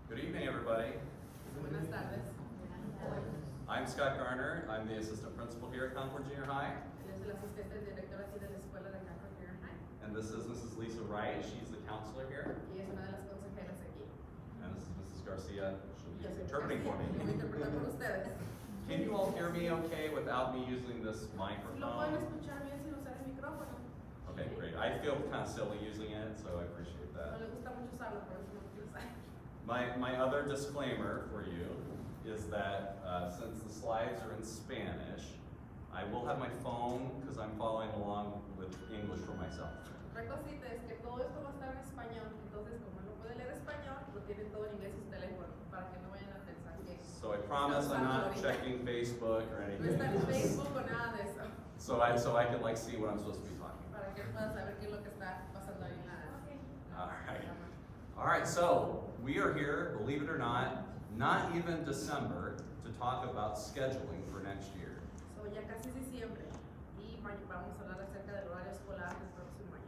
Good evening, everybody. Buenas tardes. I'm Scott Garner. I'm the assistant principal here at Concord Junior High. Él es el asistente del director aquí de la escuela de Garner Junior High. And this is Mrs. Lisa Wright. She's the counselor here. Y es una de las consejeras aquí. And this is Mrs. Garcia. She'll Yo be soy interpreting for García, yo voy a interpretar por me. ustedes. Can you all hear me okay without me using this ¿Lo pueden microphone? escuchar bien sin usar el micrófono? Okay, great. I feel kind of silly using it, so I appreciate No that. le gusta mucho usarlo, por eso no lo quiero usar. My other disclaimer for you is that since the slides are in Spanish, I will have my phone because I'm following along with English for myself. Otra cosita es que todo esto va a estar en español, entonces como no puede leer español, lo tienen todo en inglés en su teléfono, para que no vayan a pensar que So I promise I'm not checking Facebook or no anything. está en Facebook o nada de eso, So I can like see what I'm supposed to be talking para que puedan saber qué es lo que está pasando ahí en la about. All right, so we are here, believe it or not even December, to talk about scheduling for next year. So, ya casi es diciembre y vamos a hablar acerca del horario escolar del próximo año.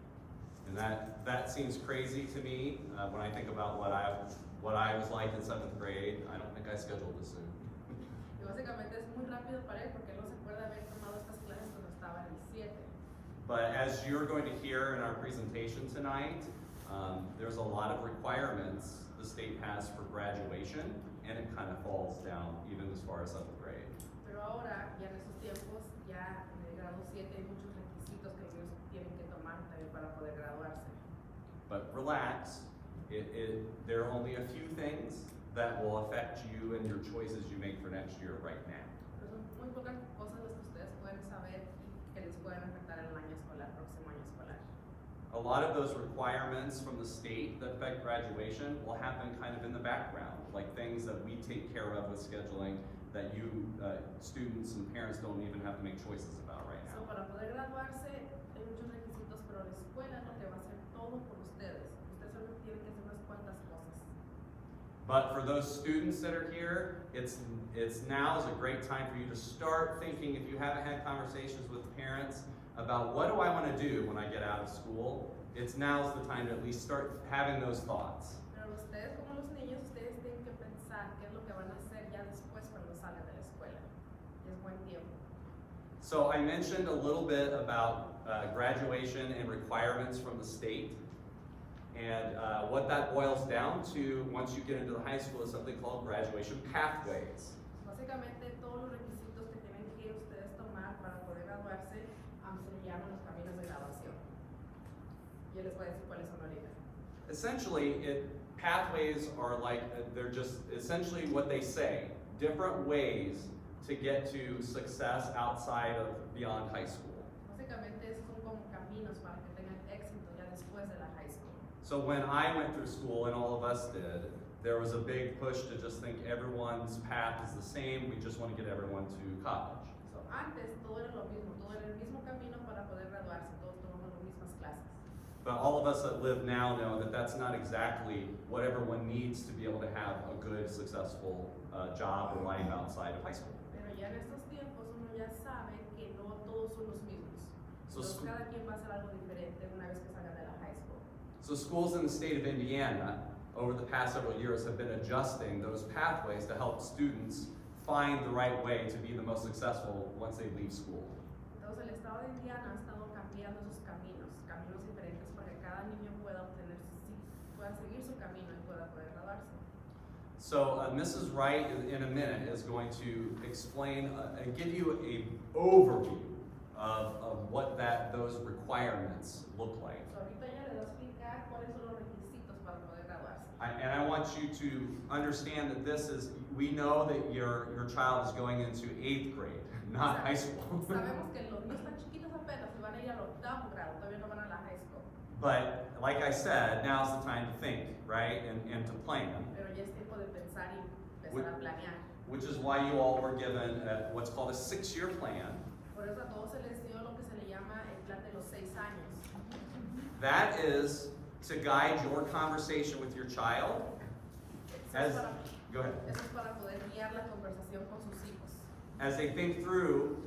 And that seems crazy to me when I think about what I was like in 7th grade. I don't think I scheduled this soon. Y básicamente es muy rápido para él porque él no se acuerda haber tomado estas clases cuando estaba en el 7. But as you're going to hear in our presentation tonight, there's a lot of requirements the state has for graduation, and it kind of falls down even as far as 7th grade. Pero ahora, ya en esos tiempos, ya en el grado 7 hay muchos requisitos que ellos tienen que tomar también para poder graduarse. But relax, there are only a few things that will affect you and your choices you make for next year right now. Pero son muy pocas cosas las que ustedes pueden saber y que les pueden afectar el año escolar, próximo año escolar. A lot of those requirements from the state that affect graduation will happen kind of in the background, like things that we take care of with scheduling that you students and parents don't even have to make choices about right So, now. para poder graduarse hay muchos requisitos, pero la escuela lo que va a hacer todo por ustedes. Ustedes solo tienen que hacer unas cuantas cosas. But for those students that are here, it's now is a great time for you to start thinking, if you haven't had conversations with parents about what do I want to do when I get out of school, now's the time to at least start having those thoughts. Pero ustedes como los niños, ustedes tienen que pensar qué es lo que van a hacer ya después cuando salgan de la escuela. Y es buen tiempo. So I mentioned a little bit about graduation and requirements from the state. And what that boils down to once you get into the high school is something called graduation pathways. Básicamente todos los requisitos que tienen que ustedes tomar para poder graduarse se le llaman los caminos de graduación. Yo les voy a decir cuáles son ahorita. Essentially, pathways are like, they're just essentially what they say, different ways to get to success outside of beyond high school. Básicamente son como caminos para que tengan éxito ya después de la high school. So when I went through school, and all of us did, there was a big push to just think everyone's path is the same, we just want to get everyone to college. So, antes todo era lo mismo, todo era el mismo camino para poder graduarse, todos tomamos las mismas clases. But all of us that live now know that that's not exactly what everyone needs to be able to have a good, successful job or life outside of high school. Pero ya en estos tiempos uno ya sabe que no todos son los mismos. So Entonces, cada quien va a hacer algo diferente una vez que salga de la high school. So schools in the state of Indiana over the past several years have been adjusting those pathways to help students find the right way to be the most successful once they leave school. Entonces el estado de Indiana ha estado cambiando sus caminos diferentes para que cada niño pueda pueda seguir su camino y pueda poder graduarse. So Mrs. Wright in a minute is going to explain and give you an overview of what those requirements look like. So ahorita ella le va a explicar cuáles son los requisitos para poder graduarse. And I want you to understand that we know that your child is going into 8th grade, not high school. Sabemos que los niños están chiquitos apenas y van a ir al 8º grado, todavía no van a la high school. But like I said, now's the time to think, right? And to plan. Pero ya es tiempo de pensar y empezar a planear. Which is why you all were given what's called a 6-year plan. Por eso a todos se les dio lo que se le llama el plan de los 6 años. That is to guide your conversation with your child. Go ahead. Eso es para poder guiar la conversación con sus hijos. As they think through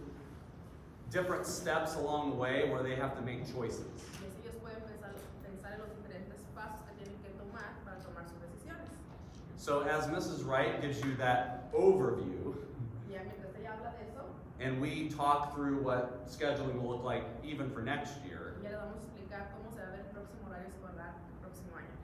different steps along the way where they have to make choices. Y así ellos pueden pensar en los diferentes pasos que tienen que tomar para tomar sus decisiones. So as Mrs. Wright gives you that overview, Y ya mientras ella habla de eso, and we talk through what scheduling will look like even for next year, ya le vamos a explicar cómo se va a ver el próximo horario escolar el próximo año.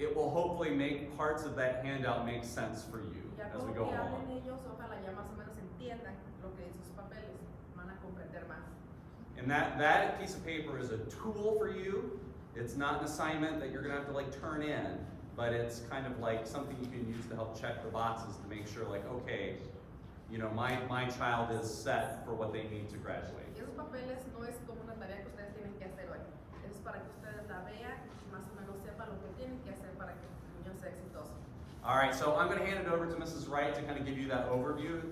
it will hopefully make parts of that handout make sense for you Ya as we con go que along. hablen ellos, ojalá ya más o menos entiendan lo que dice sus papeles, van a comprender más. And that piece of paper is a tool for you. It's not an assignment that you're gonna have to like turn in, but it's kind of like something you can use to help check the boxes to make sure like, okay, you know, my child is set for what they need to graduate. Y esos papeles no es como una tarea que ustedes tienen que hacer hoy. Es para que ustedes la vean y más o menos sepan lo que tienen que hacer para que el niño sea exitoso. All right, so I'm gonna hand it over to Mrs. Wright to kind of give you that overview.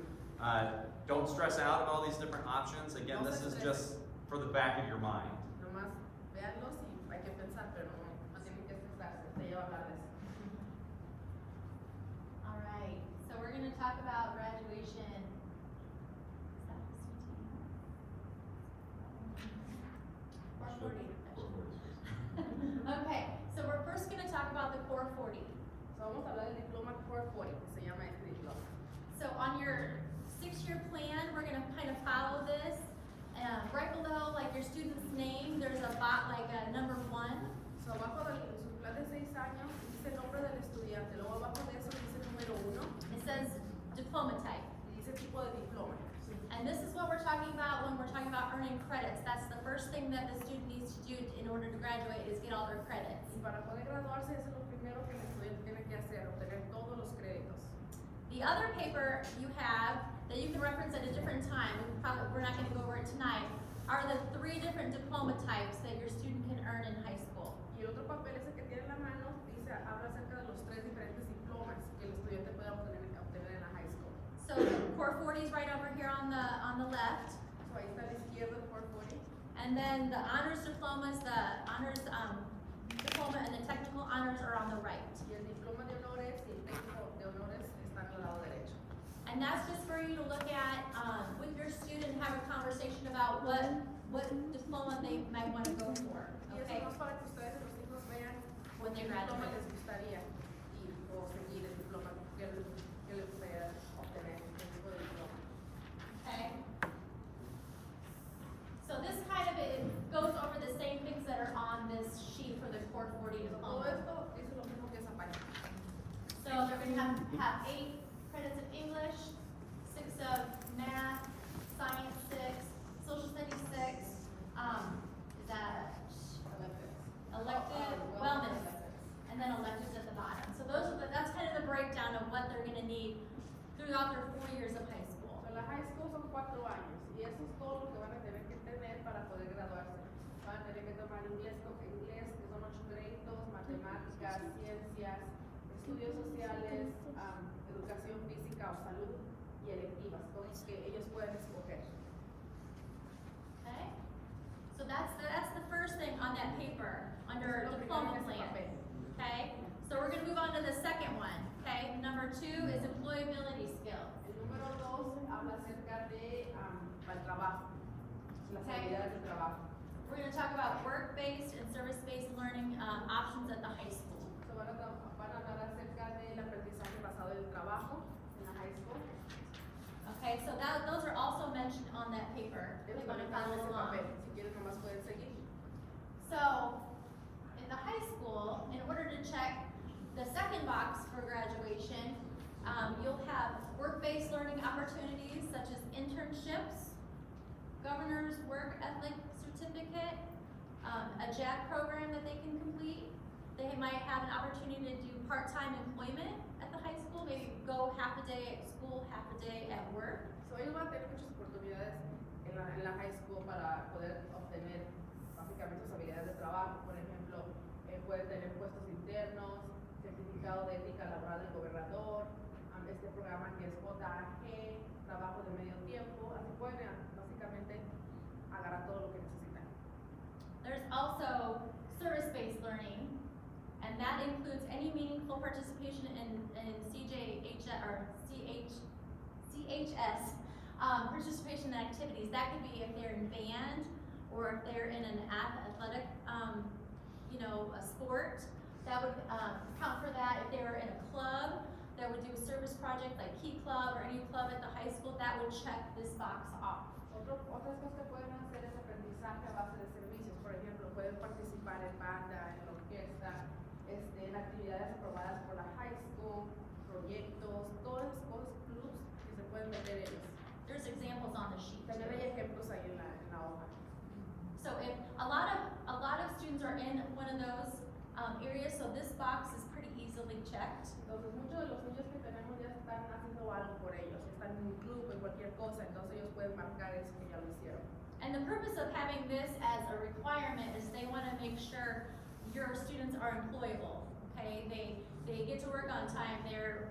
Don't stress out at all these different options. Again, this is just for the back of your mind. Nomás véanlos y hay que pensar, pero no tienen que estresarse. Ella va a hablar de eso. All right, so we're going to talk about graduation. Is that supposed to be? 440. Okay, so we're first going to talk about the Core 40. So vamos a hablar del diploma Core 40, que se llama este diploma. So on your 6-year plan, we're going to kind of follow this. Right below, like your student's name, there's a number 1. So abajo de su plan de 6 años dice el nombre del estudiante. Luego abajo de eso dice el número 1 It says diploma type. y dice tipo de diploma. And this is what we're talking about when we're talking about earning credits. That's the first thing that the student needs to do in order to graduate is get all their credits. Y para poder graduarse eso es lo primero que el estudiante tiene que hacer, obtener todos los créditos. The other paper you have that you can reference at a different time, we're not going to go over it tonight, are the 3 different diploma types that your student can earn in high school. Y el otro papel ese que tiene en la mano dice, habla acerca de los 3 diferentes diplomas que el estudiante puede obtener en la high school. So Core 40 is right over here on the left, So ahí está a la izquierda el Core 40. and then the honors diplomas, the honors diploma and the technical honors are on the right. Y el diploma de honores y el técnico de honores están al lado derecho. And that's just for you to look at with your student, have a conversation about what diploma they might want to go for. Y eso Okay. no es para que ustedes los hijos vean When they qué diploma graduate. les gustaría y o seguir el diploma que les gustaría obtener, el tipo de diploma. Okay. So this kind of goes over the same things that are on this sheet for the Core 40 Todo diploma. esto dice lo mismo que esa página. So they're going to have 8 credits of English, 6 of math, science 6, social studies 6. Is that elective, wellness, and then electives at the bottom. So that's kind of the breakdown of what they're going to need throughout their 4 years of high school. So, la high school son 4 años y eso es todo lo que van a tener que tener para poder graduarse. Van a tener que tomar inglés, que son 8 créditos, matemáticas, ciencias, estudios sociales, educación física o salud y electivas, cosas que ellos pueden escoger. Okay? So that's the first thing on that paper under Lo primero diploma en ese plan. papel. Okay? So we're going to move on to the second one. Okay? Number 2 is employability skills. El número 2 habla acerca de el trabajo, las Okay. habilidades del trabajo. We're going to talk about work-based and service-based learning options at the high school. So, van a hablar acerca del aprendizaje basado en el trabajo en la high school. Okay, so those are also mentioned on that paper. If Eso you want to también está en follow ese along. papel. Si quieren nomás pueden seguir. So, in the high school, in order to check the second box for graduation, you'll have work-based learning opportunities such as internships, governor's work ethic certificate, a JAG program that they can complete. They might have an opportunity to do part-time employment at the high school, maybe go half a day at school, half a day at work. So, ellos van a tener muchas oportunidades en la high school para poder obtener básicamente sus habilidades de trabajo. Por ejemplo, pueden tener puestos internos, certificado de ética laboral del gobernador, este programa que es JAG, trabajo de medio tiempo, así pueden básicamente agarrar todo lo que necesitan. There's also service-based learning, and that includes any meaningful participation in CJHS or CHS participation in activities. That could be if they're in band or if they're in an athletic, a sport. That would count for that. If they were in a club, project like Key Club or any club at the high school, that would check this box off. Otras cosas que pueden hacer es aprendizaje a base de servicios. Por ejemplo, pueden participar en banda, en la orquesta, en actividades aprobadas por la high school, proyectos, todas esas cosas, clubs que se pueden meter ellos. There's examples on the sheet. También hay ejemplos ahí en la hoja. So if a lot of students are in one of those areas, so this box is pretty easily checked. Entonces, muchos de los niños que tenemos ya están haciendo algo por ellos, están en un club, en cualquier cosa, entonces ellos pueden marcar eso que ya lo hicieron. And the purpose of having this as a requirement is they want to make sure your students are employable. Okay, they get to work on time. They're they're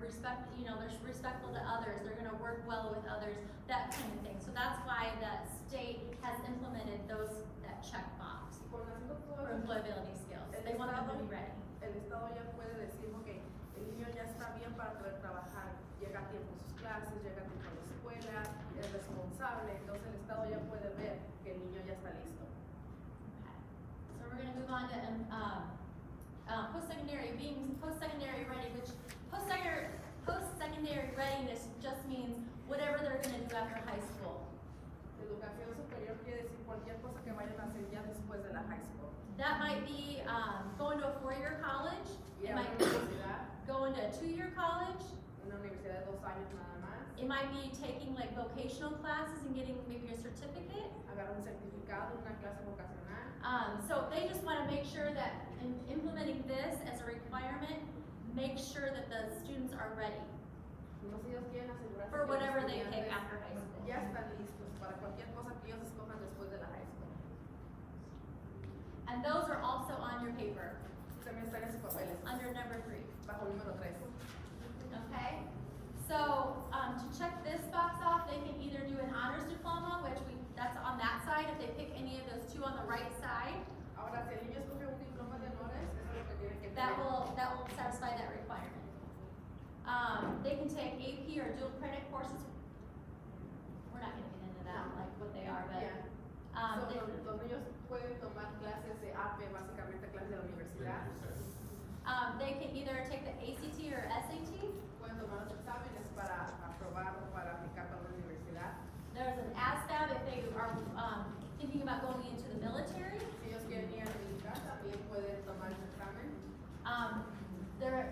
respectful to others. They're going to work well with others. That kind of thing. So that's why the state has implemented that checkbox Con haciendo todo for eso, employability skills. They want them to be ready. el Estado ya puede decir, ok, el niño ya está bien para poder trabajar, llega a tiempo a sus clases, llega a tiempo a la escuela, es responsable, entonces el Estado ya puede ver que el niño ya está listo. Okay. So we're going to move on to post-secondary ready, which post-secondary readiness just means whatever they're going to do after high school. Educación superior quiere decir cualquier cosa que vayan a hacer ya después de la high school. That might be going to a 4-year college. Ir It a una might be universidad, going to a 2-year college. una universidad de 2 años nada más, It might be taking like vocational classes and getting maybe a certificate. agarrar un certificado, una clase vocacional. So they just want to make sure that in implementing this as a requirement, make sure that the students are ready Entonces ellos quieren asegurarse for que los whatever they pick estudiantes after high school. ya están listos para cualquier cosa que ellos escojan después de la high school. And those are also on your paper También están en sus papeles, under number 3. bajo el número 3. Okay? So to check this box off, they can either do an honors diploma, that's on that side, if they pick any of those 2 on the right side, Ahora, si el niño escoge un diploma de honores, eso es lo que tiene que that tener. will satisfy that requirement. They can take AP or dual credit courses. We're not gonna get into that, like what they are, but Yeah. So, los niños pueden tomar clases de AP, básicamente clases de la universidad. they can either take the ACT or SAT. Pueden tomar los exámenes para aprobar o para aplicar para la universidad. There's an ASVAB if they are thinking about going into the military. Si ellos quieren ir a militar, también pueden tomar ese examen.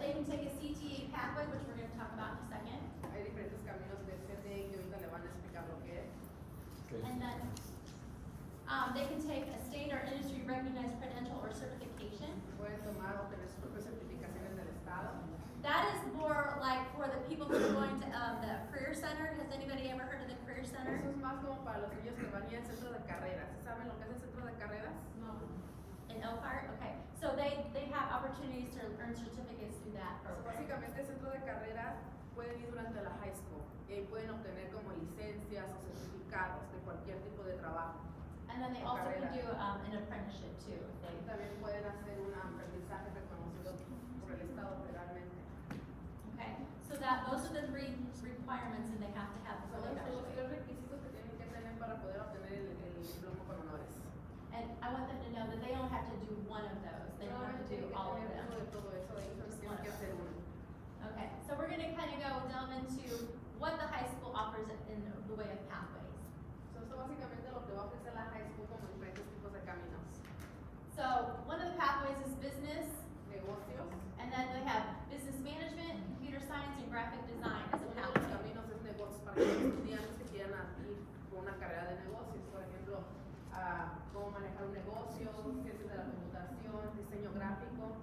They can take a CTA pathway, which we're going to talk about in a second. Hay diferentes caminos de CTE que ahorita le van a explicar lo que es. And then they can take a state or industry recognized credential or certification. Pueden tomar o tener sus propias certificaciones del Estado. That is more like for the people who are going to the career center. Has anybody ever heard of the career center? Eso es más como para los niños que van a ir al centro de carreras. ¿Saben lo que es el centro de carreras? No. In Elkhart? Okay. So they have opportunities to earn certificates through that So, program. básicamente el centro de carreras pueden ir durante la high school y pueden obtener como licencias o certificados de cualquier tipo de trabajo. And then they also can do an apprenticeship too. If they, Y también pueden hacer un aprendizaje reconocido por el Estado federalmente. okay. So those are the 3 requirements and they have to have Son before they los graduate. 3 requisitos que tienen que tener para poder obtener el diploma con honores. And I want them to know that they don't have to do one of those. They don't have to do Solamente tienen que all of tener them. uno de todo eso, de ellos tienen que hacer uno. Okay, so we're gonna kind of delve into what the high school offers in the way of pathways. So, esto básicamente lo que va a ofrecer la high school como diferentes tipos de caminos. So one of the pathways is business, Negocios. and then they have business management, computer science, and graphic design as a Uno de los pathway. caminos es negocios para los estudiantes que quieran ir con una carrera de negocios. Por ejemplo, cómo manejar un negocio, ciencias de la computación, diseño gráfico.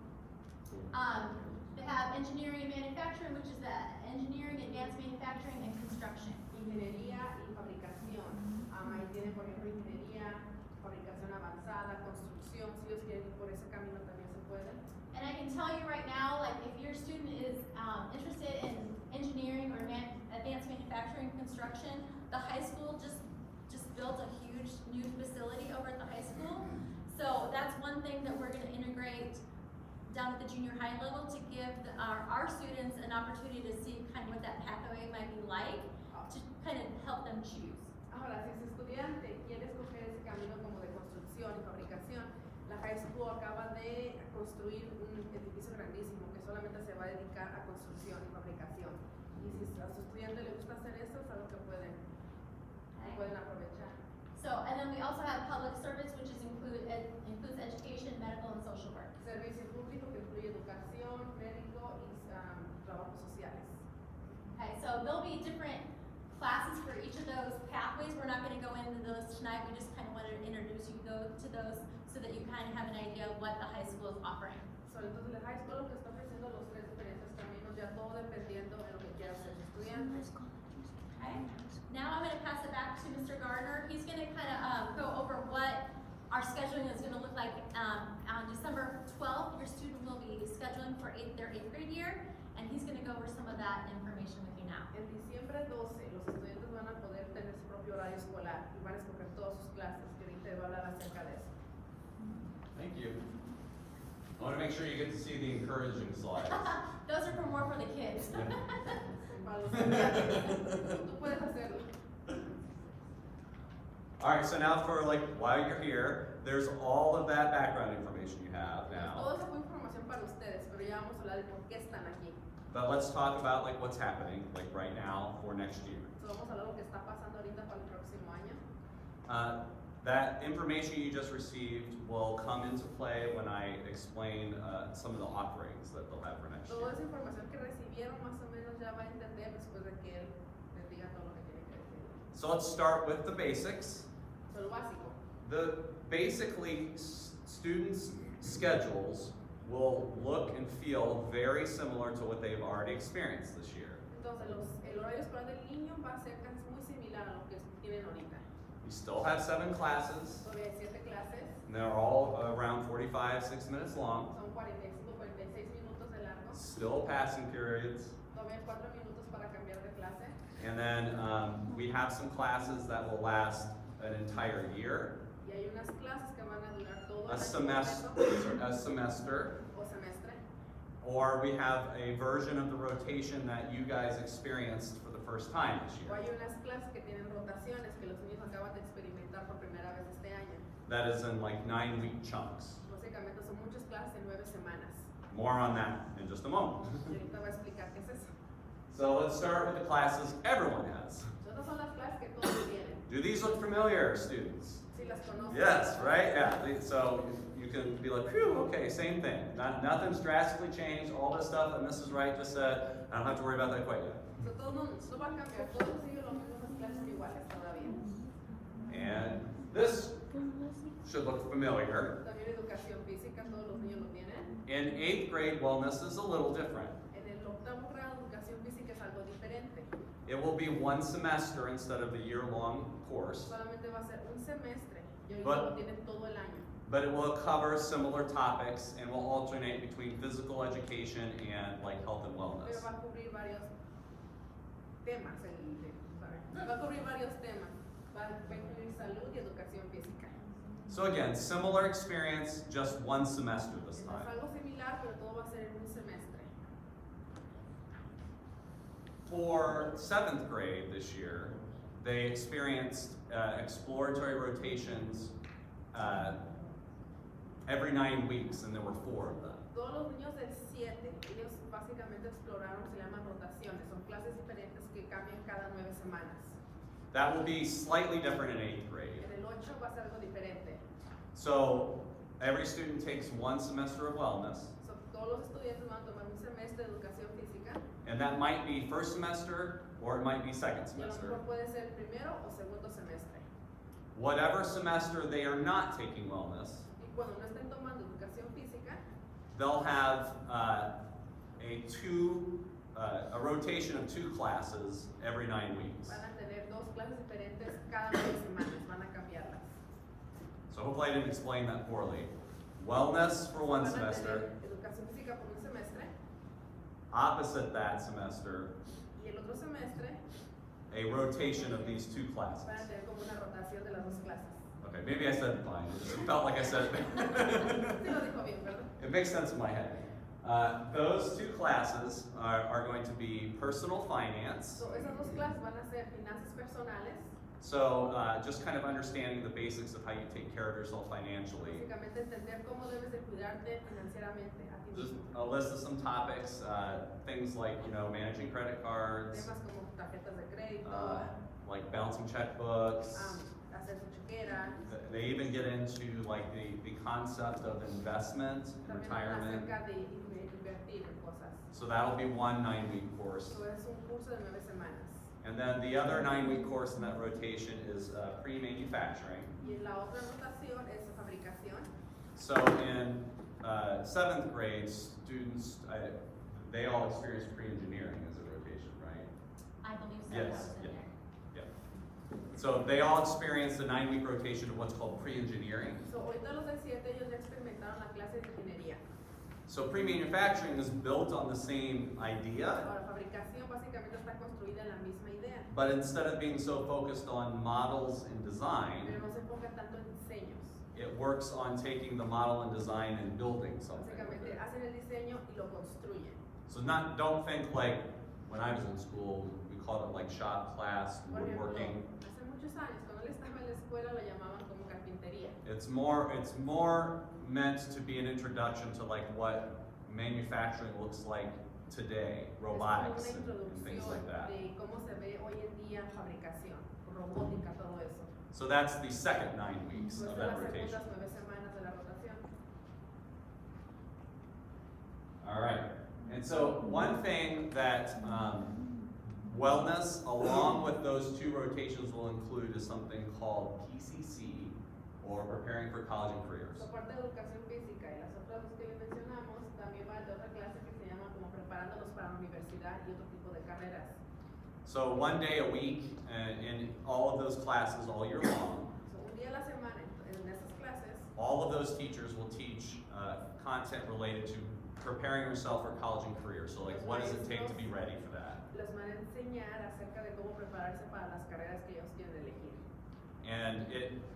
They have engineering and manufacturing, which is the engineering, advanced manufacturing, and construction. Ingeniería y fabricación. Ahí tienen, por ejemplo, ingeniería, fabricación avanzada, construcción. Si ellos quieren ir por ese camino también se puede. And I can tell you right now, like if your student is interested in engineering or advanced manufacturing construction, the high school just built a huge new facility over at the high school. So that's one thing that we're going to integrate down at the junior high level to give our students an opportunity to see kind of what that pathway might be like, to kind of help them choose. Ahora, si ese estudiante quiere escoger ese camino como de construcción y fabricación, la high school acaba de construir un edificio grandísimo que solamente se va a dedicar a construcción y fabricación. Y si su estudiante le gusta hacer eso, es algo que pueden aprovechar. So, and then we also have public service, which includes education, medical, and social work. Servicio público que incluye educación, médico y trabajos sociales. Okay, so there'll be different classes for each of those pathways. We're not going to go into those tonight. We just kind of wanted to introduce you to those so that you kind of have an idea of what the high school is offering. So, entonces el high school lo que está ofreciendo los tres diferentes caminos, ya todo dependiendo de lo que quiera hacer el estudiante. Okay. Now I'm going to pass it back to Mr. Garner. He's going to kind of go over what our scheduling is going to look like. On December 12th, your student will be scheduling for their 8th grade year, and he's going to go over some of that information with you now. En diciembre 12, los estudiantes van a poder tener su propio horario escolar y van a escoger todas sus clases, que ahorita va a hablar acerca de eso. Thank you. I want to make sure you get to see the encouraging slides. Those are more for the kids. Para los estudiantes, tú puedes hacerlo. All right, so now for while you're here, there's all of that background information you have Todo now. eso fue información para ustedes, pero ya vamos a hablar de por qué están aquí. But let's talk about what's happening right now for next year. So, vamos a hablar de lo que está pasando ahorita para el próximo año. That information you just received will come into play when I explain some of the offerings that they'll have for next Toda esa year. información que recibieron más o menos ya va a entender después de que él les diga todo lo que tiene que decir. So let's start with the basics. So, lo básico. Basically, students' schedules will look and feel very similar to what they've already experienced this year. Entonces, el horario escolar del niño va a ser casi muy similar a lo que tienen ahorita. We still have 7 classes, Todavía hay 7 clases, and they're all around 6 minutes long. son 45-46 minutos de largo. Still passing periods. Todavía hay 4 minutos para cambiar de clase. And then we have some classes that will last an entire year, Y hay unas clases que van a durar todo a el año semester, o semestre. or we have a version of the rotation that you guys experienced for the first time this O year. hay unas clases que tienen rotaciones que los niños acaban de experimentar por primera vez este año. That is in 9-week chunks. Básicamente son muchas clases en 9 semanas. More on that in just a moment. Y ahorita voy a explicar qué es eso. So let's start with the classes everyone has. Estas son las clases que todos tienen. Do these look familiar, students? Si las conocen. Yes, right? Yeah. So you can be like, phew, okay, same thing. Nothing's drastically changed. All this stuff that Mrs. Wright just said, I don't have to worry about that quite yet. So, todo no va a cambiar, todos siguen lo mismo, las clases iguales todavía. And this should look familiar. También educación física, todos los niños lo tienen. In 8th grade, wellness is a little different. En el octavo grado, educación física es algo diferente. It will be 1 semester instead of a year-long course, Solamente va a ser un semestre y ahorita But- lo tienen todo el año. but it will cover similar topics and will alternate between physical education and health and Pero wellness. va a cubrir varios temas. Va a cubrir varios temas. Va a incluir salud y educación física. So again, similar experience, just 1 semester this Es time. algo similar, pero todo va a ser en un semestre. For 7th grade this year, they experienced exploratory rotations every 9 weeks, and there were 4 of them. Todos los niños del 7, ellos básicamente exploraron, se llaman rotaciones, son clases diferentes que cambian cada 9 semanas. That will be slightly different in 8th grade. En el 8 va a ser algo diferente. So every student takes 1 semester of wellness, So, todos los estudiantes van a tomar un semestre de educación física and that might be first semester or it might be second y a lo semester. mejor puede ser primero o segundo semestre. Whatever semester they are not taking wellness, Y cuando no estén tomando educación física, they'll have a rotation of 2 classes every 9 weeks. van a tener 2 clases diferentes cada 9 semanas, van a cambiarlas. So hopefully I didn't explain that poorly. Wellness for 1 Van a semester, tener educación física por un semestre opposite that semester, y el otro semestre a rotation of these 2 classes. van a tener como una rotación de las 2 clases. Okay, maybe I said it fine. It just felt like I said it. Sí lo dijo bien, ¿verdad? It makes sense in my head. Those 2 classes are going to be personal finance So, esas 2 clases van a ser finanzas personales So just kind of understanding the basics of how you take care of yourself financially. Básicamente entender cómo debes de cuidarte financieramente a ti Just mismo. a list of some topics, things like, you know, managing credit cards, Temas como tarjetas de crédito, like balancing checkbooks. hacer su chequera. They even get into like the concept of investment, También retirement. acerca de invertir en cosas. So that'll be one 9-week course. So es un curso de 9 semanas. And then the other 9-week course in that rotation is pre-manufacturing. Y la otra rotación es fabricación. So in 7th grade, students, they all experience pre-engineering as a rotation, right? I believe so. Yes, That was in yeah. there. So they all experience the 9-week rotation of what's called pre-engineering. So ahorita los del 7 ellos ya experimentaron la clase de ingeniería. So pre-manufacturing is built on the same idea, Ahora, fabricación básicamente está construida en la misma idea, but instead of being so focused on models and design, pero no se enfoca tanto en diseños. it works on taking the model and design and building something with Básicamente it. hacen el diseño y lo construyen. So don't think like when I was in school, we called it like shop class, Por ejemplo, woodworking. hace muchos años, cuando él estaba en la escuela, lo llamaban como carpintería. It's more meant to be an introduction to like what manufacturing looks like today, robotics Es como una and things like introducción that. de cómo se ve hoy en día fabricación, robótica, todo eso. So that's the second 9 weeks Pues of son that las rotation. segundas 9 semanas de la rotación. All right. And so one thing that wellness, along with those 2 rotations, will include is something called PCC, or Preparing for College and Careers. So, aparte de educación física y las otras dos que les mencionamos, también va de otra clase que se llama como preparándolos para la universidad y otro tipo de carreras. So 1 day a week in all of those classes all year long. So, un día a la semana en esas clases, All of those teachers will teach content related to preparing yourself for college and career. So like, what does it take to be ready for that? les van a enseñar acerca de cómo prepararse para las carreras que ellos quieren elegir. And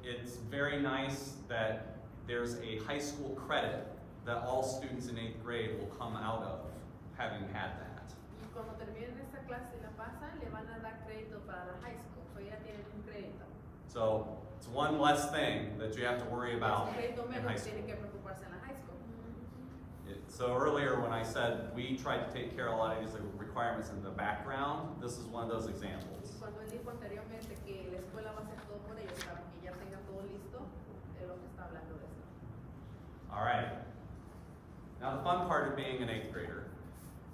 it's very nice that there's a high school credit that all students in 8th grade will come out of having had that. Y cuando terminen esta clase y la pasan, le van a dar crédito para la high school. So, ya tienen un crédito. So it's one less thing that you have to worry about Es un crédito in menos high que school. tienen que preocuparse en la high school. So earlier when I said we tried to take care of a lot of these requirements in the background, this is one of those examples. Cuando él dijo anteriormente que la escuela va a hacer todo por ellos para que ya tengan todo listo, es lo que está hablando de eso. All right. Now the fun part of being an 8th grader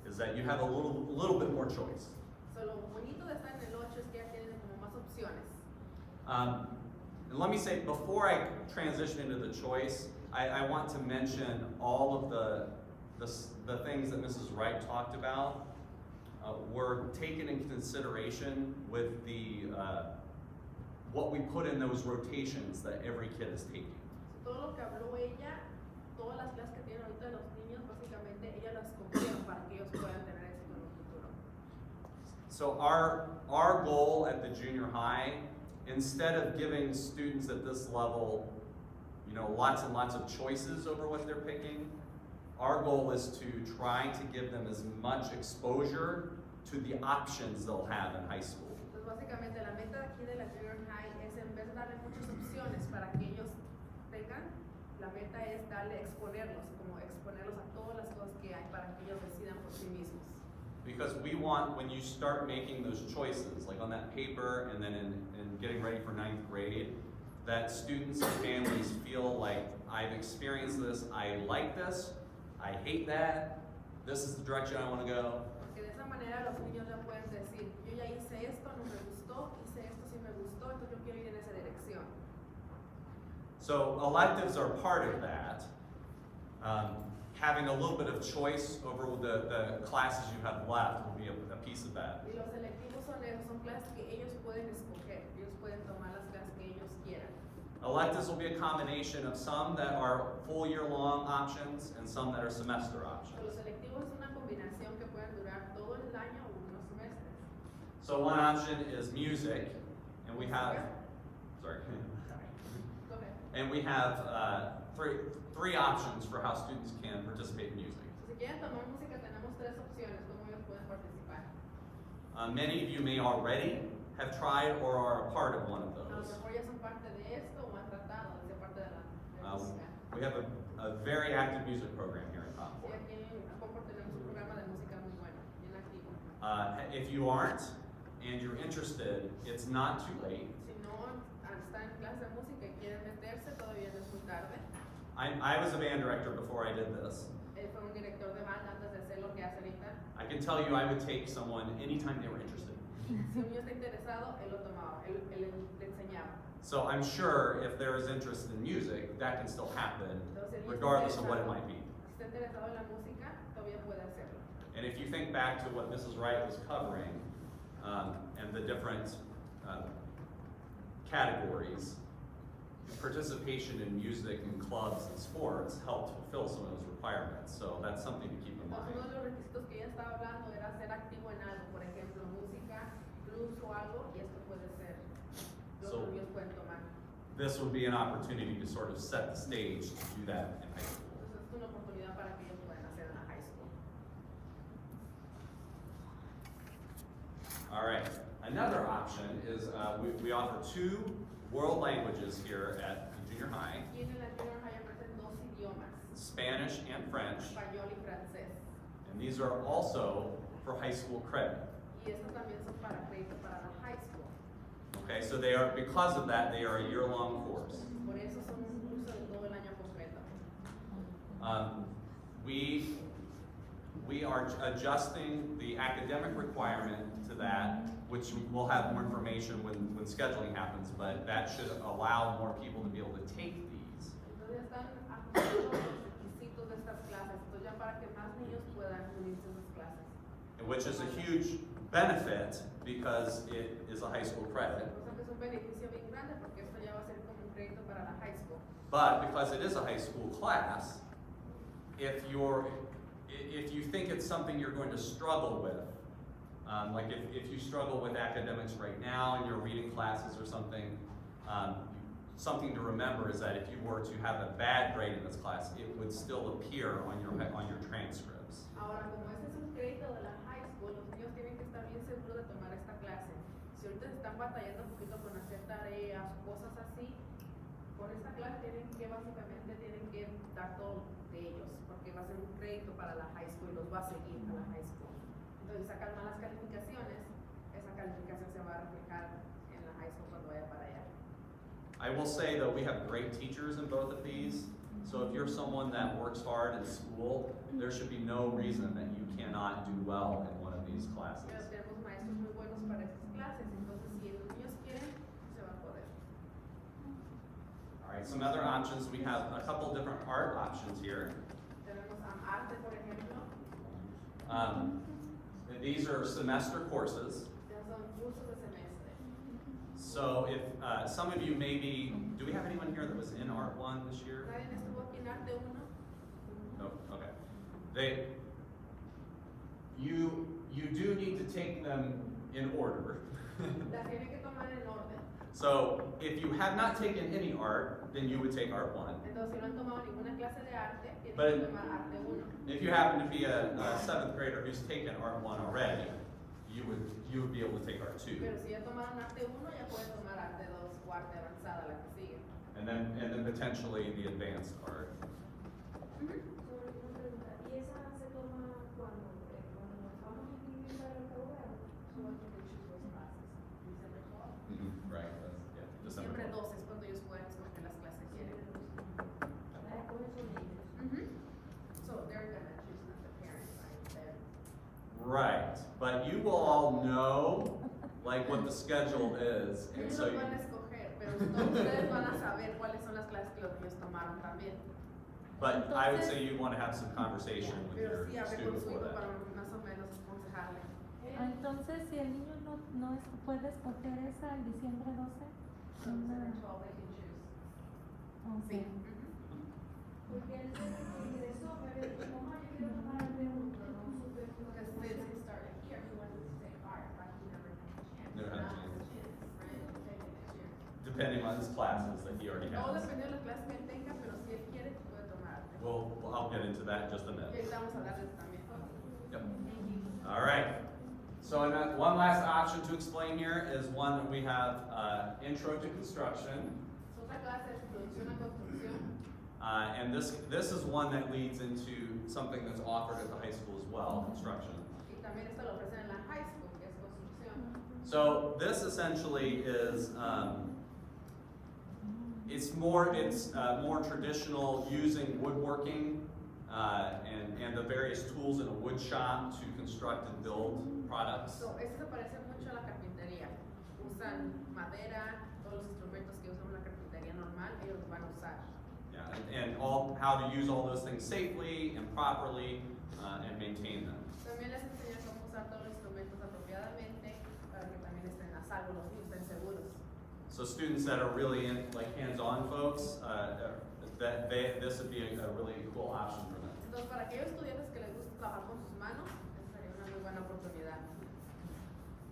is that you have a little bit more choice. So, lo bonito de estar en el 8 es que ya tienen como más opciones. And let me say, before I transition into the choice, I want to mention all of the things that Mrs. Wright talked about were taken in consideration with the what we put in those rotations that every kid is taking. So, todo lo que habló ella, todas las clases que tienen ahorita los niños, básicamente ella las cumplieron para que ellos puedan tener éxito en el futuro. So our goal at the junior high, instead of giving students at this level, you know, lots and lots of choices over what they're picking, our goal is to try to give them as much exposure to the options they'll have in high school. Entonces, básicamente la meta de aquí de la junior high es en vez de darle muchas opciones para que ellos tengan, la meta es exponerlos a todas las cosas que hay para que ellos decidan por sí mismos. Because we want, when you start making those choices, like on that paper and then in getting ready for 9th grade, that students and families feel like, I've experienced this, I like this, I hate that, this is the direction I want to go. Porque de esa manera los niños ya pueden decir, yo ya hice esto, no me gustó, hice esto, sí me gustó, entonces yo quiero ir en esa dirección. So electives are part of that. Having a little bit of choice over the classes you have left will be a piece of that. Y los selectivos son clases que ellos pueden escoger, ellos pueden tomar las clases que ellos quieran. Electives will be a combination of some that are full year-long options and some that are semester So, options. los selectivos es una combinación que pueden durar todo el año o unos semestres. So one option is music, and we have, sorry, Go ahead. and we have three options for how students can participate in music. Si quieren tomar música, tenemos 3 opciones cómo ellos pueden participar. Many of you may already have tried or are a part of one of A lo those. mejor ya son parte de esto o han tratado de ser parte de la música. We have a very active music program here in Sí, Concord. aquí en Concord tenemos un programa de música muy bueno, bien activo. If you aren't and you're interested, it's not too late. Si no están en clase de música y quieren meterse, todavía no es muy tarde. I was a band director before I did this. Él fue un director de banda antes de hacer lo que hace ahorita. I can tell you I would take someone anytime they were interested. Si un niño está interesado, él lo tomaba, él le enseñaba. So I'm sure if there is interest in music, that can still happen, Entonces, el niño regardless está of what it interesado- might be. Si está interesado en la música, todavía puede hacerlo. And if you think back to what Mrs. Wright was covering, and the different categories, participation in music and clubs and sports helped fulfill some of those requirements. So that's something to keep in Entonces, uno mind. de los requisitos que ella estaba hablando era ser activo en algo, por ejemplo, música, clubs o algo, y esto puede ser lo So- que los niños pueden tomar. This would be an opportunity to sort of set the stage to do that in high school. Entonces, es una oportunidad para que ellos puedan hacer en la high school. All right, another option is we offer 2 world languages here at the junior high, Y en la junior high ofrecen 2 idiomas, Spanish and French, español y francés. and these are also for high school credit. Y estos también son para crédito para la high school. Okay, so they are, because of that, they are a year-long course. Por eso son un curso de todo el año completo. We are adjusting the academic requirement to that, which we'll have more information when scheduling happens, but that should allow more people to be able to take these. Entonces están ajustando los requisitos de estas clases, entonces ya para que más niños puedan unirse a esas clases. Which is a huge benefit because it is a high school credit. Cosa que es un beneficio bien grande porque esto ya va a ser como un crédito para la high school. But because it is a high school class, if you think it's something you're going to struggle with, like if you struggle with academics right now in your reading classes or something, something to remember is that if you were to have a bad grade in this class, it would still appear on your transcripts. Ahora, como este es un crédito de la high school, los niños tienen que estar bien seguros de tomar esta clase. Si ahorita están batallando un poquito con hacer tareas o cosas así, con esta clase básicamente tienen que dar todo de ellos, porque va a ser un crédito para la high school y los va a seguir a la high school. Entonces, si sacan malas calificaciones, esa calificación se va a reflejar en la high school cuando vaya para allá. I will say though, we have great teachers in both of these. So if you're someone that works hard in school, there should be no reason that you cannot do well in one of these classes. Pero tenemos maestros muy buenos para estas clases, entonces si los niños quieren, se va a poder. All right, some other options. We have a couple different art options here. Tenemos arte, por ejemplo, These are semester courses. ya son cursos de semestre. So if some of you maybe, do we have anyone here that was in Art 1 this year? ¿Nadie estuvo aquí en arte 1? No, okay. You do need to take them in order. Las tienen que tomar en orden. So if you have not taken any art, then you would take Art 1. Entonces, si no han tomado ninguna clase de arte, tienen But- que tomar arte 1. If you happen to be a 7th grader who's taken Art 1 already, you would be able to take Art 2. Pero si ya tomaron arte 1, ya pueden tomar arte 2 o arte avanzada, la que sigue. And then potentially the advanced art. Sobre una pregunta, ¿y esa se toma cuando nos vamos a inscribir para el abogado? So when can they choose those classes? December 12? Right, that's, yeah, December Siempre 12th. 12 es cuando ellos pueden escoger las clases que quieren. La escogen son ellos. So they're gonna choose, not the parents, right? Right, but you will all know, like, what the schedule is, and Ellos so los you, van a escoger, pero todos ustedes van a saber cuáles son las clases que los niños tomaron también. but I would say you want to have some conversation with Pero your sí, hablé student con su for hijo para that. más o menos aconsejarle. Entonces, si el niño no puede escoger esa el diciembre 12, So December 12 they can choose. ok. Sí. Porque él ingresó, me había dicho, mamá, yo quiero tomar el B1, pero no supe. Because since he started here, he wanted to take art, but he never had a chance. Never had a Now chance. he has a chance, right, to take it next year. Depending on his classes that he already Todo has. depende de las clases que él tenga, pero si él quiere, puede tomar arte. I'll get into that in just a Y minute. ahorita vamos a hablar de eso también. Yep. All right. So and one last option option to explain here is one that we have, Intro to Construction. Es otra clase de introducción a construcción. And this is one that leads into something that's offered at the high school as well, construction. Y también esta lo ofrecen en la high school, que es construcción. So this essentially is, it's more traditional, using woodworking and the various tools in a wood shop to construct and build products. So, esto se parece mucho a la carpintería. Usan madera, todos los instrumentos que usan una carpintería normal, ellos los van a usar. Yeah, and all how to use all those things safely and properly and maintain them. También les enseñan cómo usar todos los instrumentos apropiadamente para que también estén a salvo los niños, estén seguros. So students that are really in, like hands-on folks, this would be a really cool option for them. Entonces, para aquellos estudiantes que les gusta trabajar con sus manos, esta sería una muy buena oportunidad.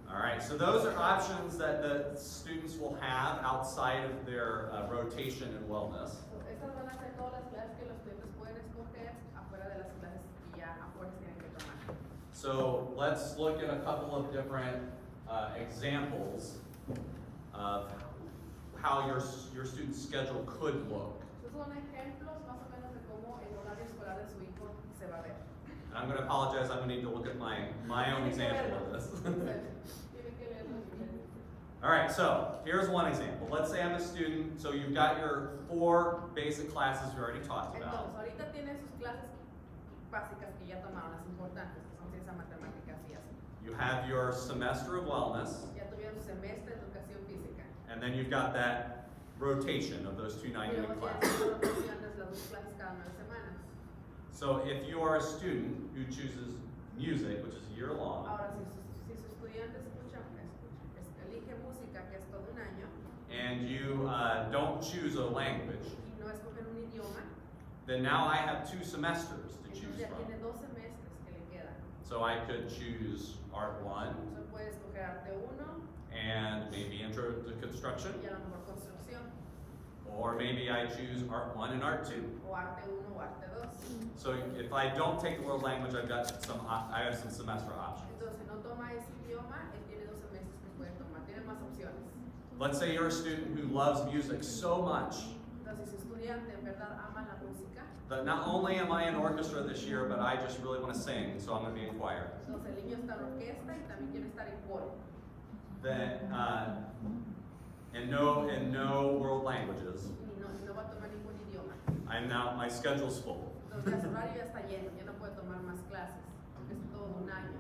All right, so those are options that the students will have outside of their rotation and wellness. So, estas van a ser todas las clases que los estudiantes pueden escoger afuera de las clases que ya a fuerzas tienen que tomar. So let's look at a couple of different examples of how your student's schedule could look. Estos son ejemplos más o menos de cómo el horario escolar de su hijo se va a ver. And I'm going to apologize, I'm going to need to look at my own example of this. Tienen que leerlo en inglés. All right, so here's one example. Let's say I'm a student, so you've got your 4 basic classes we already talked Entonces, about. ahorita tienen sus clases básicas que ya tomaron, las importantes, que son ciencias matemáticas y así. You have your semester of wellness, Ya tuvieron su semestre de educación física. and then you've got that rotation of those 2 Y 90-minute luego classes. tienen sus rotaciones, las dos clases cada 9 semanas. So if you are a student who chooses music, which is year long, Ahora, si su estudiante elige música, que es todo un año, and you don't choose a language, y no escogen un idioma, then now I have 2 semesters to entonces choose ya from. tiene 2 semestres que le quedan. So I could choose Art 1 Entonces puede escoger arte 1 and maybe Intro to Construction, y a lo mejor construcción, or maybe I choose Art 1 and Art 2. o arte 1 o arte 2. So if I don't take the world language, I have some semester options. Entonces, si no toma ese idioma, él tiene 2 semestres que puede tomar, tiene más opciones. Let's say you're a student who loves music so much Entonces, si su estudiante en verdad ama la música, that not only am I in orchestra this year, but I just really want to sing, so I'm going to be in choir. entonces el niño está en orquesta y también quiere estar en coro. Then, and no world languages. Y no va a tomar ningún idioma. My schedule's full. Entonces, ya su horario ya está lleno, ya no puede tomar más clases, porque es todo un año.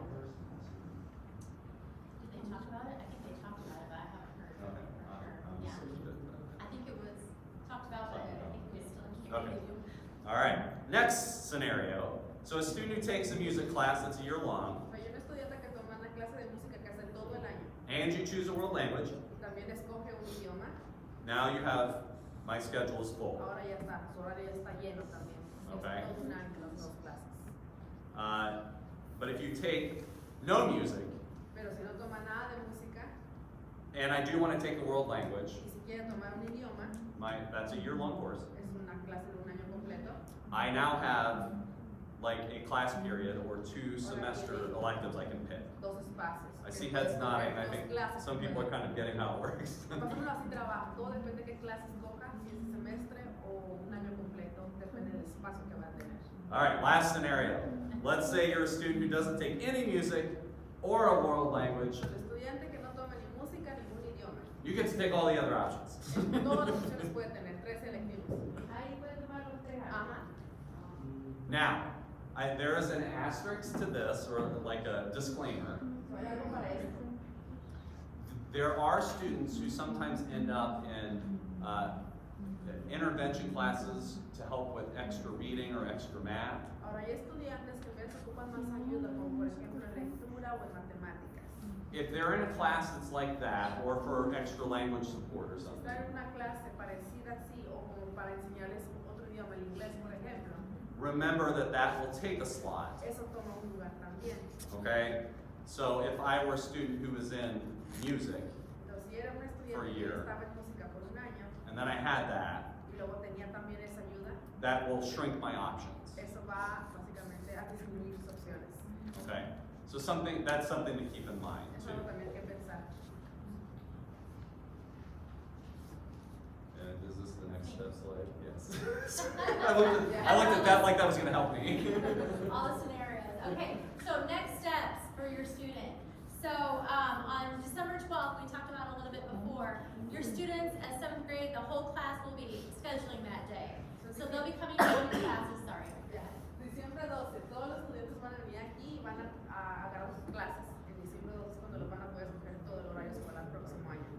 Did they talk about it? I think they talked about it, but I haven't heard. Yeah. I think it was talked about, but I think we still have to. Okay. All right, next scenario. So a student who takes a music class that's a year long, Hay un estudiante que toma una clase de música que hace todo el año and you choose a world language, y también escoge un idioma. now you have, my schedule is full. Ahora ya está, su horario ya está lleno también. Okay. Es todo un año las 2 clases. But if you take no music, Pero si no toma nada de música and I do want to take a world language, y si quiere tomar un idioma, that's a year-long course, es una clase de un año completo. I now have like a class period or 2 semester electives I can pick. 2 espacios. I que see puedes heads nodding, I escoger think 2 clases some que people are puedes- kind of getting how it works. Más o menos así trabaja, todo depende de qué clases coja, si es semestre o un año completo, depende del espacio que va a tener. All right, last scenario. Let's say you're a student who doesn't take any music or a world language. El estudiante que no toma ni música ni ningún idioma, You get to take all the other options. todas las opciones puede tener, 3 electivos. Ahí pueden tomar los 3 años. Ajá. Now, there is an asterisk to this, or like a disclaimer. So, hay algo para esto. There are students who sometimes end up in intervention classes to help with extra reading or extra math. Ahora, hay estudiantes que a veces ocupan más ayuda, como por ejemplo en lectura o en matemáticas. If they're in a class that's like that, or for extra language support or Si something, está en una clase parecida así, o como para enseñarles otro idioma, el inglés, por ejemplo, remember that will take a slot, eso toma un lugar también. okay? So if I were a student who was in music, Entonces, si era un For a estudiante year. que estaba en música por un año, and then I had that, y luego tenía también esa ayuda, that will shrink my options, eso va básicamente a disminuir sus opciones. okay? So that's something to keep in mind Es too. algo también que pensar. next step slide, yes. I looked at that like that was gonna help me. All the scenarios. Okay, so next steps for your student. So on December 12th, we talked about a little bit before, your students at 7th grade, the whole class will be scheduling that day. So they'll be coming to your classes, sorry. Ya, Diciembre 12, todos los estudiantes van a venir aquí y van a agarrar sus clases. En diciembre 12 es cuando los van a poder escoger todo el horario escolar el próximo año.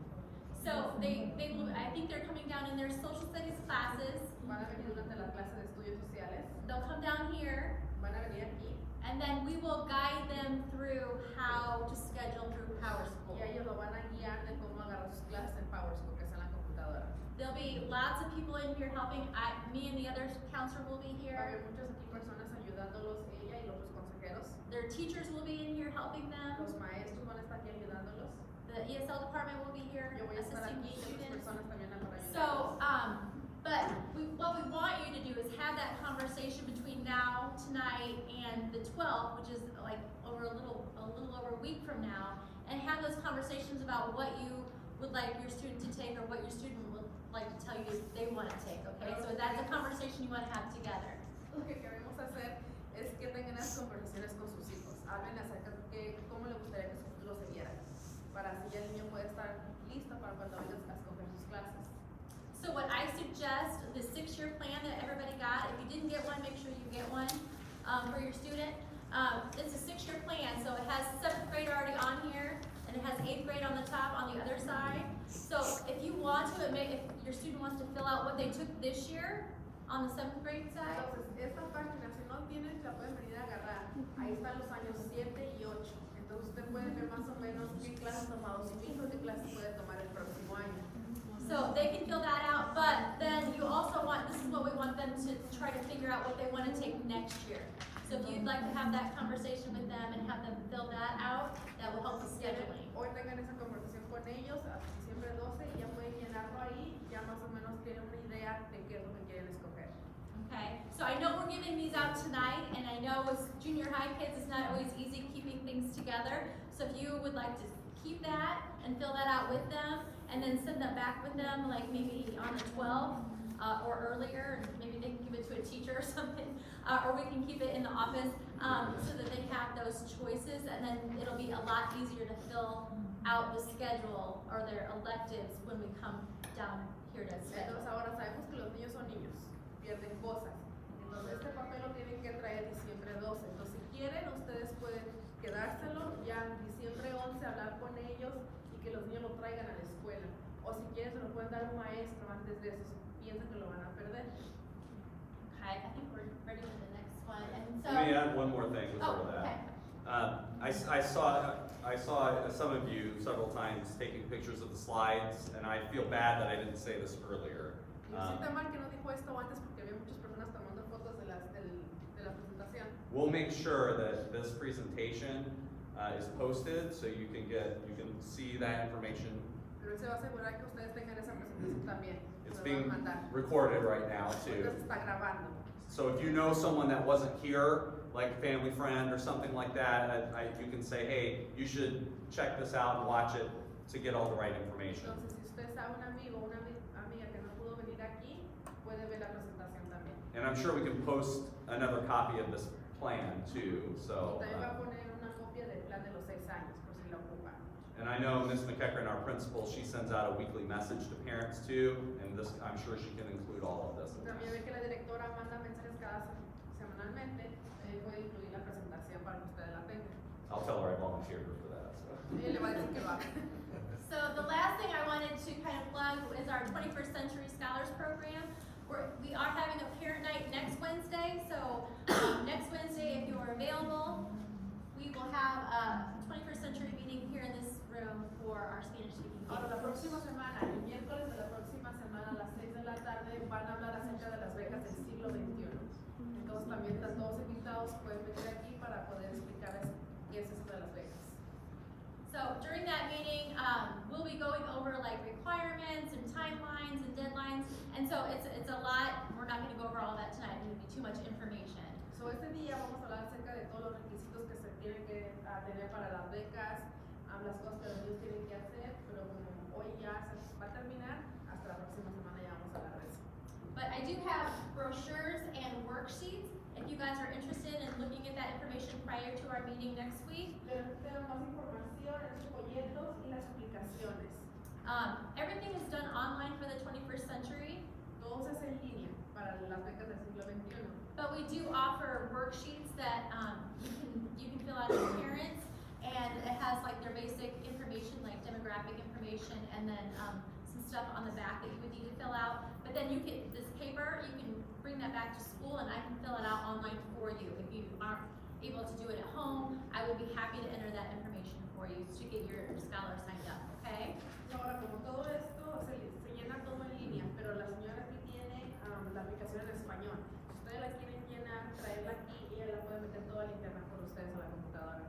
So they will, I think they're coming down in their social studies classes. Van a venir durante la clase de estudios sociales, They'll come down here, van a venir aquí and then we will guide them through how to schedule through Power School. y ellos lo van a guiar de cómo agarrar sus clases en PowerSchool, que es en la computadora. There'll be lots of people in here helping. Me and the other counselor will be Va a here. haber muchas aquí personas ayudándolos, ella y los otros consejeros. Their teachers will be in here helping them. Los maestros van a estar aquí ayudándolos. The ESL department will be here Yo voy a estar assisting aquí y otras students. personas también para ayudarlos. So, but what we want you to do is have that conversation between now, tonight, and the 12th, which is like a little over a week from now, and have those conversations about what you would like your student to take or what your student would like to tell you they want to take, okay? So that's a conversation you want to have together. Lo que queremos hacer es que tengan las conversaciones con sus hijos. Hablen acerca de cómo le gustaría que su futuro se viera. Para así ya el niño puede estar listo para cuando vayas a escoger sus clases. So what I suggest, the 6-year plan that everybody got, if you didn't get one, make sure you get one for your student. It's a 6-year plan, so it has 7th grade already on here, and it has 8th grade on the top on the other side. So if you want to, if your student wants to fill out what they took this year on the 7th grade side, Entonces, esta página, si no tienen, la pueden venir a agarrar. Ahí están los años 7 y 8. Entonces, usted puede ver más o menos qué clases ha tomado su hijo y qué clases puede tomar el próximo año. so they can fill that out, but then you also want, this is what we want them to try to figure out what they want to take next year. So if you'd like to have that conversation with them and have them fill that out, that will help with scheduling. Hoy tengan esa conversación con ellos a diciembre 12 y ya pueden llenarlo ahí. Ya más o menos tienen una idea de qué es lo que quieren escoger. Okay, so I know we're giving these out tonight, and I know as junior high kids, it's not always easy keeping things together. So if you would like to keep that and fill that out with them, and then send that back with them, like maybe on the 12th, or earlier, and maybe they can give it to a teacher or something, or we can keep it in the office, so that they have those choices, and then it'll be a lot easier to fill out the schedule or their electives when we come down here to schedule. Entonces ahora sabemos que los niños son niños, pierden cosas. Entonces este papel lo tienen que traer diciembre 12. Entonces si quieren, ustedes pueden quedárselo ya en diciembre 11, hablar con ellos y que los niños lo traigan a la escuela. O si quieren, se lo pueden dar a un maestro antes de eso, si piensan que lo van a perder. Okay, I think we're ready for the next one, and so. Let me add one more thing before Oh, okay. that. I saw some of you several times taking pictures of the slides, and I feel bad that I didn't say this earlier. Y me siento mal que no dijo esto antes porque había muchas personas tomando fotos de la presentación. We'll make sure that this presentation is posted so you can see that information. Pero él se va a asegurar que ustedes tengan esa presentación también. It's Se lo van a being mandar. recorded right now too. Ahorita se está grabando. So if you know someone that wasn't here, like a family friend or something like that, you can say, hey, you should check this out and watch it to get all the right information. Entonces, si usted sabe un amigo o una amiga que no pudo venir aquí, puede ver la presentación también. And I'm sure we can post another copy of this plan too, so. También va a poner una copia del plan de los 6 años, por si la ocupa. And I know Ms. McEachran, our principal, she sends out a weekly message to parents too, and this, I'm sure she can include all of this. in También ve this. que la directora manda mensajes semanalmente, puede incluir la presentación para que ustedes la tengan. I'll tell her I volunteered her for that, so. Ella le va a decir que lo haga. So the last thing I wanted to kind of plug is our 21st Century Scholars Program. We are having a parent night next Wednesday, so next Wednesday, if you are available, we will have a 21st Century meeting here in this room for our Spanish-speaking Ahora, la families. próxima semana, el miércoles de la próxima semana a las 6 de la tarde, van a hablar acerca de las becas del siglo XXI. Entonces también están todos invitados, pueden venir aquí para poder explicarles qué es eso de las becas. So during that meeting, we'll be going over like requirements and timelines and deadlines, and so it's a lot. We're not going to go over all that tonight. It would be too much information. So este día vamos a hablar acerca de todos los requisitos que se tienen que tener para las becas, las cosas que los niños tienen que hacer, pero como hoy ya se va a terminar, hasta la próxima semana ya vamos a hablar de eso. But I do have brochures and worksheets. If you guys are interested in looking at that information prior to our meeting next week. Tenemos más información, esos folletos y las aplicaciones. Everything is done online for the 21st century. Todo se hace en línea para las becas del siglo XXI. But we do offer worksheets that you can fill out as parents, and it has like their basic information, like demographic information, and then some stuff on the back that you would need to fill out. But then you can, this paper, you can bring that back to school, and I can fill it out online for you. If you aren't able to do it at home, I would be happy to enter that information for you to get your scholar signed up. Okay? Ahora, como todo esto se llena todo en línea, pero la señora aquí tiene la aplicación en español. Si ustedes la quieren llenar, traerla aquí y ella la puede meter toda la internet por ustedes a la computadora.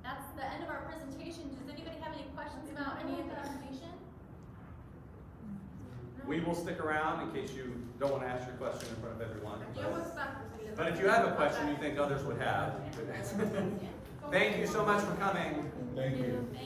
That's the end of our presentation. Does anybody have any questions about any of the information? We will stick around in case you don't want to ask your question in front of everyone. Aquí vamos a estar, pues, si les But da if you have a preguntas, question you think others would have, thank you so much for coming. Thank you. Thank